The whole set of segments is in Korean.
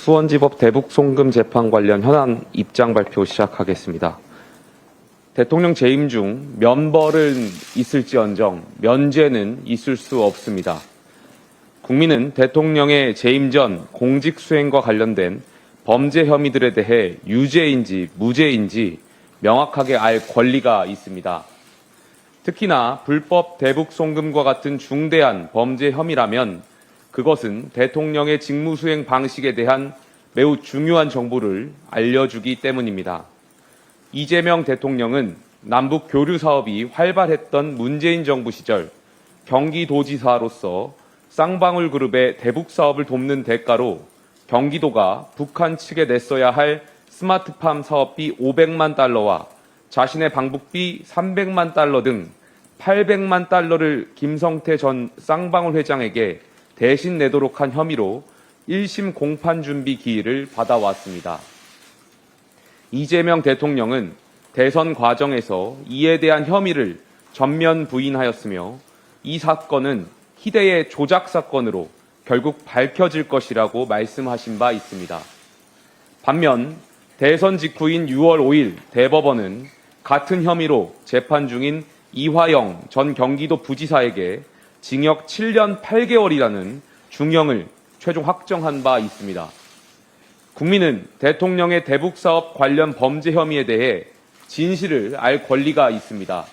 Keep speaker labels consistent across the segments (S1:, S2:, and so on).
S1: 수원지법 대북송금 재판 관련 현안 입장 발표 시작하겠습니다. 대통령 재임 중 면벌은 있을지언정 면죄는 있을 수 없습니다. 국민은 대통령의 재임 전 공직 수행과 관련된 범죄 혐의들에 대해 유죄인지 무죄인지 명확하게 알 권리가 있습니다. 특히나 불법 대북 송금과 같은 중대한 범죄 혐의라면 그것은 대통령의 직무 수행 방식에 대한 매우 중요한 정보를 알려주기 때문입니다. 이재명 대통령은 남북 교류 사업이 활발했던 문재인 정부 시절 경기도지사로서 쌍방울 그룹의 대북 사업을 돕는 대가로 경기도가 북한 측에 냈어야 할 스마트팜 사업비 500만 달러와 자신의 방북비 300만 달러 등 800만 달러를 김성태 전 쌍방울 회장에게 대신 내도록 한 혐의로 1심 공판 준비 기일을 받아왔습니다. 이재명 대통령은 대선 과정에서 이에 대한 혐의를 전면 부인하였으며 이 사건은 희대의 조작 사건으로 결국 밝혀질 것이라고 말씀하신 바 있습니다. 반면 대선 직후인 6월 5일 대법원은 같은 혐의로 재판 중인 이화영 전 경기도 부지사에게 징역 7년 8개월이라는 중형을 최종 확정한 바 있습니다. 국민은 대통령의 대북사업 관련 범죄 혐의에 대해 진실을 알 권리가 있습니다.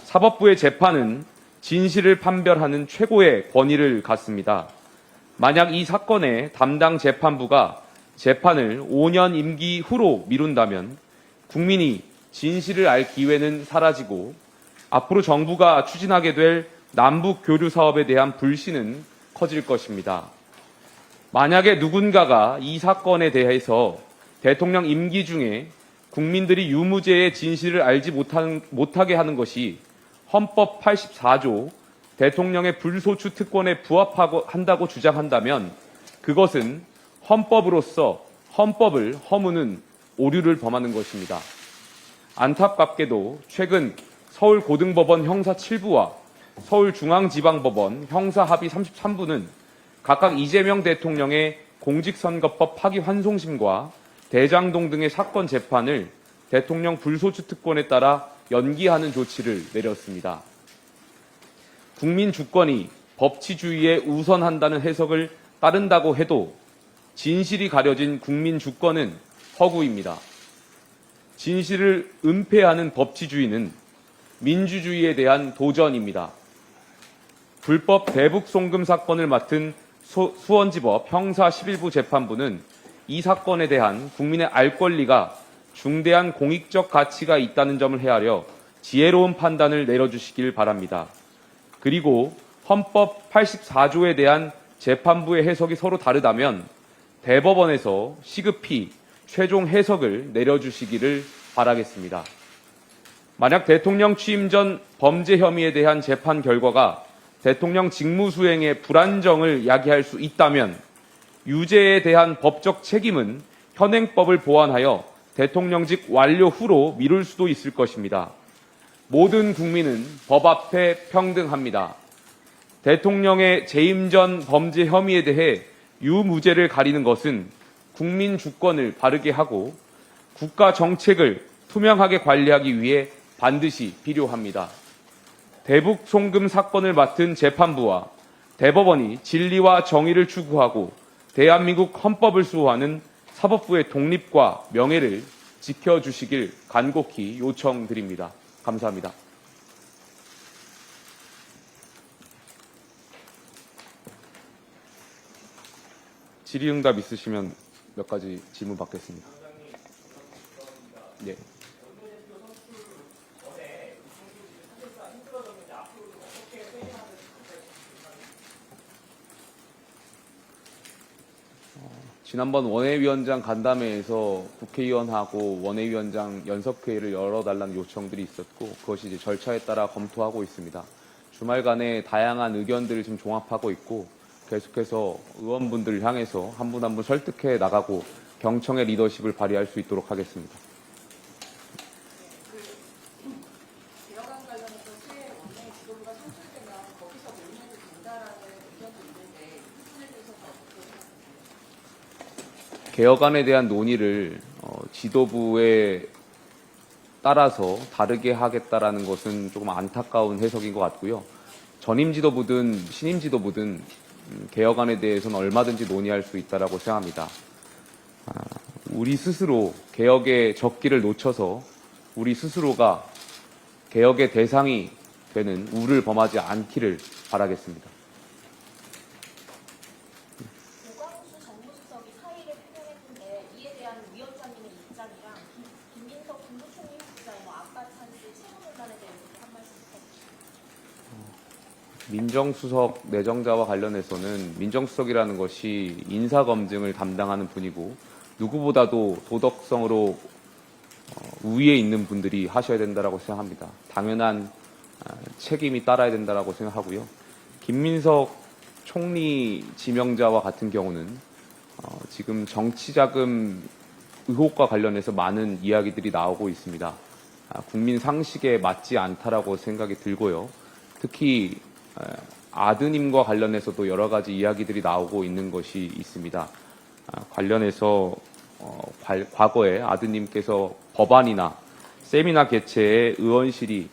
S1: 사법부의 재판은 진실을 판별하는 최고의 권위를 갖습니다. 만약 이 사건의 담당 재판부가 재판을 5년 임기 후로 미룬다면 국민이 진실을 알 기회는 사라지고 앞으로 정부가 추진하게 될 남북 교류 사업에 대한 불신은 커질 것입니다. 만약에 누군가가 이 사건에 대해서 대통령 임기 중에 국민들이 유무죄의 진실을 알지 못하게 하는 것이 헌법 84조 대통령의 불소추 특권에 부합한다고 주장한다면 그것은 헌법으로서 헌법을 허무는 오류를 범하는 것입니다. 안타깝게도 최근 서울고등법원 형사 7부와 서울중앙지방법원 형사합의 33부는 각각 이재명 대통령의 공직선거법 파기환송심과 대장동 등의 사건 재판을 대통령 불소추 특권에 따라 연기하는 조치를 내렸습니다. 국민 주권이 법치주의에 우선한다는 해석을 따른다고 해도 진실이 가려진 국민 주권은 허구입니다. 진실을 은폐하는 법치주의는 민주주의에 대한 도전입니다. 불법 대북 송금 사건을 맡은 수원지법 형사 11부 재판부는 이 사건에 대한 국민의 알 권리가 중대한 공익적 가치가 있다는 점을 헤아려 지혜로운 판단을 내려주시길 바랍니다. 그리고 헌법 84조에 대한 재판부의 해석이 서로 다르다면 대법원에서 시급히 최종 해석을 내려주시기를 바라겠습니다. 만약 대통령 취임 전 범죄 혐의에 대한 재판 결과가 대통령 직무 수행의 불안정을 야기할 수 있다면 유죄에 대한 법적 책임은 현행법을 보완하여 대통령직 완료 후로 미룰 수도 있을 것입니다. 모든 국민은 법 앞에 평등합니다. 대통령의 재임 전 범죄 혐의에 대해 유무죄를 가리는 것은 국민 주권을 바르게 하고 국가 정책을 투명하게 관리하기 위해 반드시 필요합니다. 대북 송금 사건을 맡은 재판부와 대법원이 진리와 정의를 추구하고 대한민국 헌법을 수호하는 사법부의 독립과 명예를 지켜주시길 간곡히 요청드립니다. 감사합니다. 질의응답 있으시면 몇 가지 질문 받겠습니다. 네. 지난번 원외위원장 간담회에서 국회의원하고 원외위원장 연석회의를 열어달라는 요청들이 있었고 그것이 이제 절차에 따라 검토하고 있습니다. 주말간에 다양한 의견들을 지금 종합하고 있고 계속해서 의원분들을 향해서 한 분 한 분 설득해 나가고 경청의 리더십을 발휘할 수 있도록 하겠습니다.
S2: 대여관 관련해서 시의 원내 지도부가 선출되면 거기서 논의해도 된다라는 의견도 있는데 이 부분에 대해서는 어떻게 생각하세요?
S1: 개혁안에 대한 논의를 지도부에 따라서 다르게 하겠다라는 것은 조금 안타까운 해석인 것 같고요. 전임 지도부든 신임 지도부든 개혁안에 대해서는 얼마든지 논의할 수 있다라고 생각합니다. 우리 스스로 개혁의 적기를 놓쳐서 우리 스스로가 개혁의 대상이 되는 우를 범하지 않기를 바라겠습니다.
S3: 오광수 정무수석이 사의를 표명했는데 이에 대한 위원장님의 입장이랑 김민석 국무총리 후보자의 아까 찬스 채무 논란에 대해서 한 말씀 부탁드립니다.
S1: 민정수석 내정자와 관련해서는 민정수석이라는 것이 인사검증을 담당하는 분이고 누구보다도 도덕성으로 우위에 있는 분들이 하셔야 된다고 생각합니다. 당연한 책임이 따라야 된다고 생각하고요. 김민석 총리 지명자와 같은 경우는 지금 정치자금 의혹과 관련해서 많은 이야기들이 나오고 있습니다. 국민 상식에 맞지 않다라고 생각이 들고요. 특히 아드님과 관련해서도 여러 가지 이야기들이 나오고 있는 것이 있습니다. 관련해서 과거에 아드님께서 법안이나 세미나 개최에 의원실이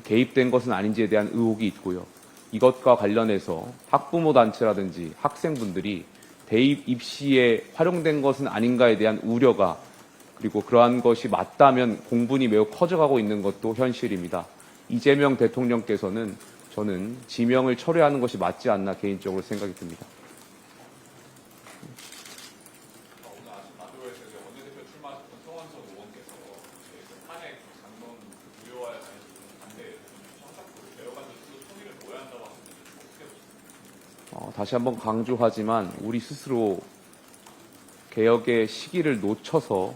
S1: 개입된 것은 아닌지에 대한 의혹이 있고요. 이것과 관련해서 학부모 단체라든지 학생분들이 대입 입시에 활용된 것은 아닌가에 대한 우려가 그리고 그러한 것이 맞다면 공분이 매우 커져가고 있는 것도 현실입니다. 이재명 대통령께서는 저는 지명을 철회하는 것이 맞지 않나 개인적으로 생각이 듭니다.
S4: 오늘 아침 라디오에서 원내대표 출마하셨던 송원석 의원께서 탄핵 장동 무효화에 대해서 반대 청탁으로 개혁안을 스스로 총의를 보여야 한다고 하셨는데 어떻게 보십니까?
S1: 다시 한번 강조하지만 우리 스스로 개혁의 시기를 놓쳐서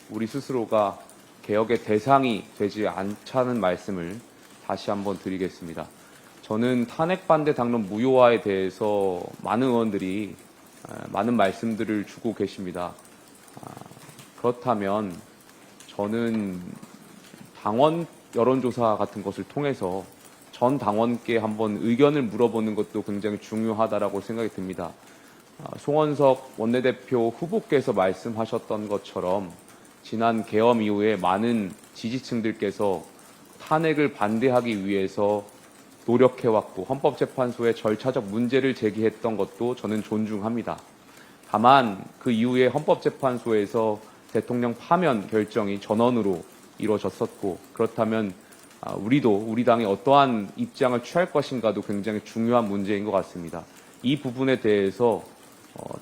S1: 우리 스스로가 개혁의 대상이 되지 않자는 말씀을 다시 한번 드리겠습니다. 저는 탄핵 반대 당론 무효화에 대해서 많은 의원들이 많은 말씀들을 주고 계십니다. 그렇다면 저는 당원 여론조사 같은 것을 통해서 전 당원께 한번 의견을 물어보는 것도 굉장히 중요하다라고 생각이 듭니다. 송원석 원내대표 후보께서 말씀하셨던 것처럼 지난 계엄 이후에 많은 지지층들께서 탄핵을 반대하기 위해서 노력해왔고 헌법재판소에 절차적 문제를 제기했던 것도 저는 존중합니다. 다만 그 이후에 헌법재판소에서 대통령 파면 결정이 전원으로 이루어졌었고 그렇다면 우리도 우리 당이 어떠한 입장을 취할 것인가도 굉장히 중요한 문제인 것 같습니다. 이 부분에 대해서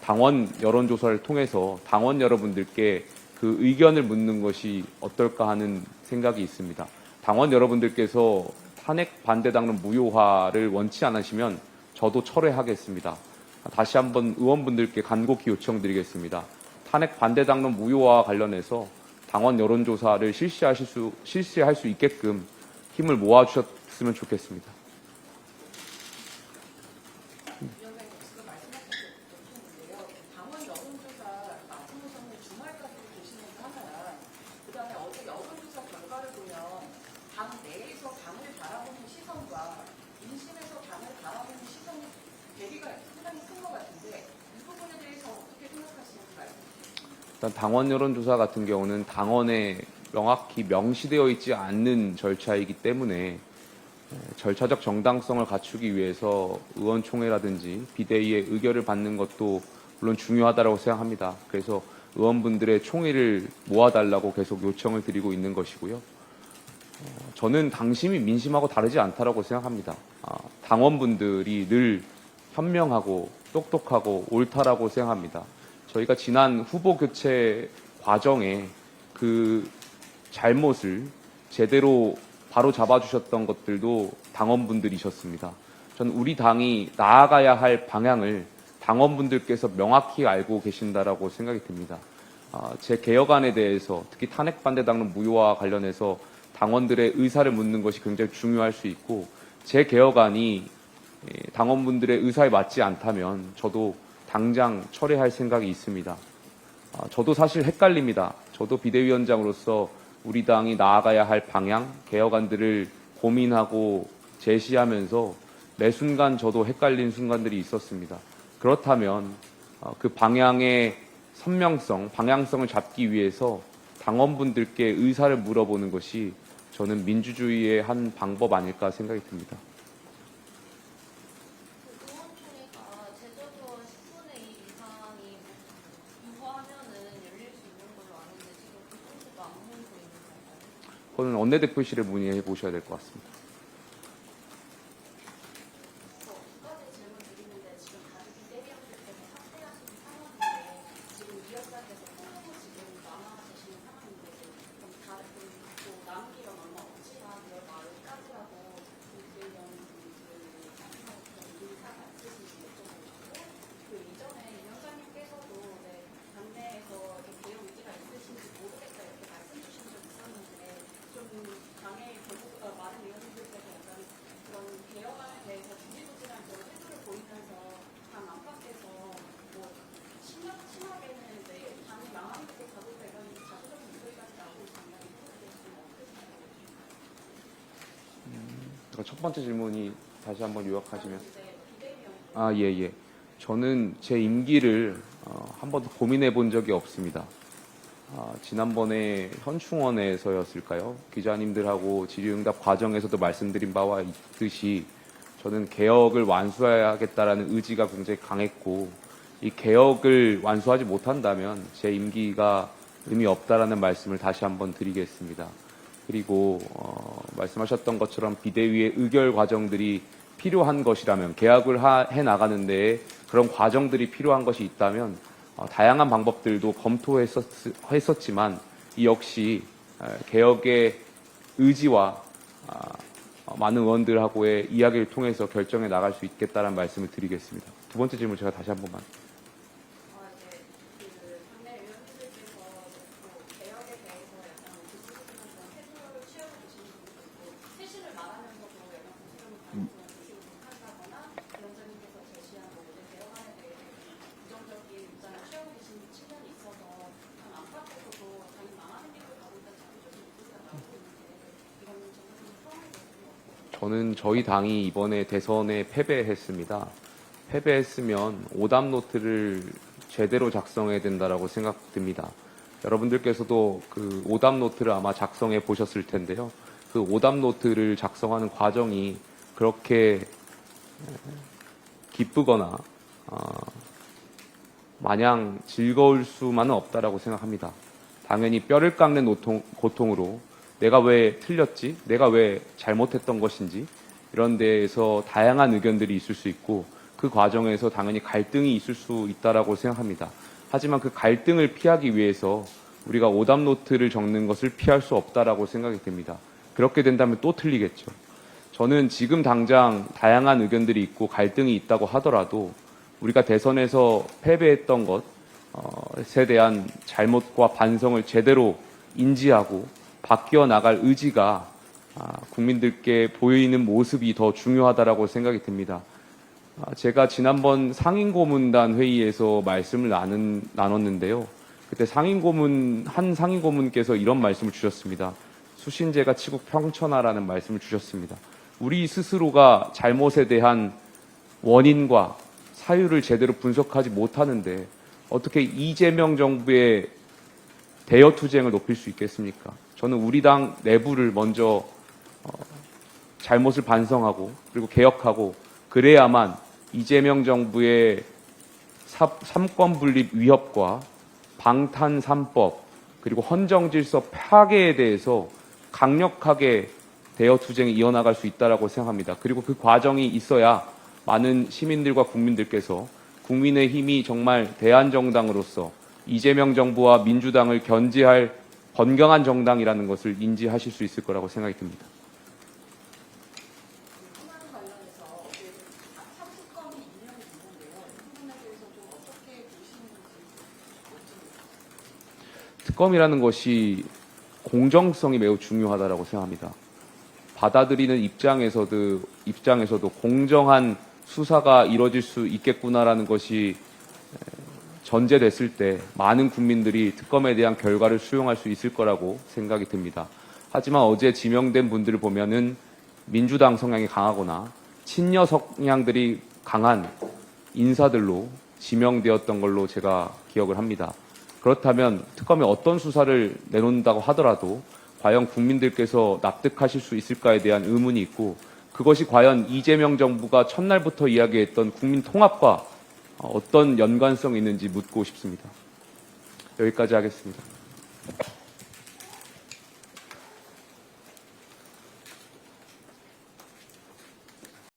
S1: 당원 여론조사를 통해서 당원 여러분들께 그 의견을 묻는 것이 어떨까 하는 생각이 있습니다. 당원 여러분들께서 탄핵 반대 당론 무효화를 원치 않으시면 저도 철회하겠습니다. 다시 한번 의원분들께 간곡히 요청드리겠습니다. 탄핵 반대 당론 무효화와 관련해서 당원 여론조사를 실시할 수 있게끔 힘을 모아주셨으면 좋겠습니다.
S2: 위원장님 지금 말씀하신 게 좋은데요. 당원 여론조사 마지노선을 주말까지 보시면서 하나랑 그다음에 어제 여론조사 결과를 보면 당 내에서 당을 바라보는 시선과 민심에서 당을 바라보는 시선이 대비가 상당히 큰 것 같은데 이 부분에 대해서 어떻게 생각하시는지 말씀 주시죠.
S1: 일단 당원 여론조사 같은 경우는 당원에 명확히 명시되어 있지 않는 절차이기 때문에 절차적 정당성을 갖추기 위해서 의원총회라든지 비대위의 의결을 받는 것도 물론 중요하다고 생각합니다. 그래서 의원분들의 총의를 모아달라고 계속 요청을 드리고 있는 것이고요. 저는 당심이 민심하고 다르지 않다고 생각합니다. 당원분들이 늘 현명하고 똑똑하고 옳다라고 생각합니다. 저희가 지난 후보 교체 과정에 그 잘못을 제대로 바로 잡아주셨던 것들도 당원분들이셨습니다. 전 우리 당이 나아가야 할 방향을 당원분들께서 명확히 알고 계신다라고 생각이 듭니다. 제 개혁안에 대해서 특히 탄핵 반대 당론 무효화와 관련해서 당원들의 의사를 묻는 것이 굉장히 중요할 수 있고 제 개혁안이 당원분들의 의사에 맞지 않다면 저도 당장 철회할 생각이 있습니다. 저도 사실 헷갈립니다. 저도 비대위원장으로서 우리 당이 나아가야 할 방향, 개혁안들을 고민하고 제시하면서 매 순간 저도 헷갈린 순간들이 있었습니다. 그렇다면 그 방향에 선명성, 방향성을 잡기 위해서 당원분들께 의사를 물어보는 것이 저는 민주주의의 한 방법 아닐까 생각이 듭니다.
S3: 의원총회가 제적으로 10분의 1 이상이 유보하면은 열릴 수 있는 걸로 아는데 지금 그 정도도 안 모이고 있는 건가요?
S1: 그거는 원내대표실에 문의해 보셔야 될 것 같습니다.
S3: 두 가지 질문 드리는데 지금 다들 비대위원들께서 삭제하신 상황인데 지금 위원장께서 통으로 지금 남아계시는 상황인데 그럼 다른 또 남은 기간 얼마 없지만 10월 말까지라도 국회의원 인사가 있으신지 여쭤보고 그 이전에 위원장님께서도 당내에서 개혁 의지가 있으신지 모르겠다 이렇게 말씀 주신 적 있었는데 좀 당의 결국 많은 위원님들께서 약간 그런 개혁안에 대해서 지지부진한 그런 태도를 보이면서 당 안팎에서 뭐 심하게는 당이 망하는 것도 가도 되는 자주적인 목소리까지 나오고 있다면 이거에 대해서는 어떻게 생각하세요?
S1: 첫 번째 질문이 다시 한번 요약하시면.
S3: 비대위원
S1: 예. 저는 제 임기를 한 번도 고민해 본 적이 없습니다. 지난번에 현충원에서였을까요? 기자님들하고 질의응답 과정에서도 말씀드린 바와 있듯이 저는 개혁을 완수해야겠다라는 의지가 굉장히 강했고 이 개혁을 완수하지 못한다면 제 임기가 의미 없다라는 말씀을 다시 한번 드리겠습니다. 그리고 말씀하셨던 것처럼 비대위의 의결 과정들이 필요한 것이라면 개혁을 해 나가는 데에 그런 과정들이 필요한 것이 있다면 다양한 방법들도 검토했었지만 이 역시 개혁의 의지와 많은 의원들하고의 이야기를 통해서 결정해 나갈 수 있겠다는 말씀을 드리겠습니다. 두 번째 질문 제가 다시 한 번만.
S3: 이제 그 당내 의원님들께서 또 개혁에 대해서 약간 부수적인 그런 태도를 취하고 계시는 분도 있고 세신을 말하면서도 약간 부수적인 방향성을 보시고 못한다거나 위원장님께서 제시한 모든 개혁안에 대해 부정적인 입장을 취하고 계시는 측면이 있어서 당 안팎에서도 당이 망하는 길을 가고 있다는 자구적인 목소리가 나오고 있는데 이런 정책적인 상황이 어떻게
S1: 저는 저희 당이 이번에 대선에 패배했습니다. 패배했으면 오답 노트를 제대로 작성해야 된다라고 생각됩니다. 여러분들께서도 그 오답 노트를 아마 작성해 보셨을 텐데요. 그 오답 노트를 작성하는 과정이 그렇게 기쁘거나 마냥 즐거울 수만은 없다라고 생각합니다. 당연히 뼈를 깎는 고통으로 내가 왜 틀렸지? 내가 왜 잘못했던 것인지 이런 데에서 다양한 의견들이 있을 수 있고 그 과정에서 당연히 갈등이 있을 수 있다라고 생각합니다. 하지만 그 갈등을 피하기 위해서 우리가 오답 노트를 적는 것을 피할 수 없다라고 생각이 됩니다. 그렇게 된다면 또 틀리겠죠. 저는 지금 당장 다양한 의견들이 있고 갈등이 있다고 하더라도 우리가 대선에서 패배했던 것에 대한 잘못과 반성을 제대로 인지하고 바뀌어 나갈 의지가 국민들께 보이는 모습이 더 중요하다라고 생각이 듭니다. 제가 지난번 상임고문단 회의에서 말씀을 나눴는데요. 그때 한 상임고문께서 이런 말씀을 주셨습니다. 수신제가 치국 평천하라는 말씀을 주셨습니다. 우리 스스로가 잘못에 대한 원인과 사유를 제대로 분석하지 못하는데 어떻게 이재명 정부의 대여 투쟁을 높일 수 있겠습니까? 저는 우리 당 내부를 먼저 잘못을 반성하고 그리고 개혁하고 그래야만 이재명 정부의 삼권 분립 위협과 방탄 3법 그리고 헌정 질서 파괴에 대해서 강력하게 대여 투쟁이 이어나갈 수 있다라고 생각합니다. 그리고 그 과정이 있어야 많은 시민들과 국민들께서 국민의힘이 정말 대한정당으로서 이재명 정부와 민주당을 견제할 번경한 정당이라는 것을 인지하실 수 있을 거라고 생각이 듭니다.
S2: 현안 관련해서 사특검이 임명이 됐는데요. 이 부분에 대해서 좀 어떻게 보시는지 여쭤봅니다.
S1: 특검이라는 것이 공정성이 매우 중요하다라고 생각합니다. 받아들이는 입장에서도 공정한 수사가 이루어질 수 있겠구나라는 것이 전제됐을 때 많은 국민들이 특검에 대한 결과를 수용할 수 있을 거라고 생각이 듭니다. 하지만 어제 지명된 분들을 보면은 민주당 성향이 강하거나 친여 성향들이 강한 인사들로 지명되었던 걸로 제가 기억을 합니다. 그렇다면 특검이 어떤 수사를 내놓는다고 하더라도 과연 국민들께서 납득하실 수 있을까에 대한 의문이 있고, 그것이 과연 이재명 정부가 첫날부터 이야기했던 국민 통합과 어떤 연관성이 있는지 묻고 싶습니다. 여기까지 하겠습니다.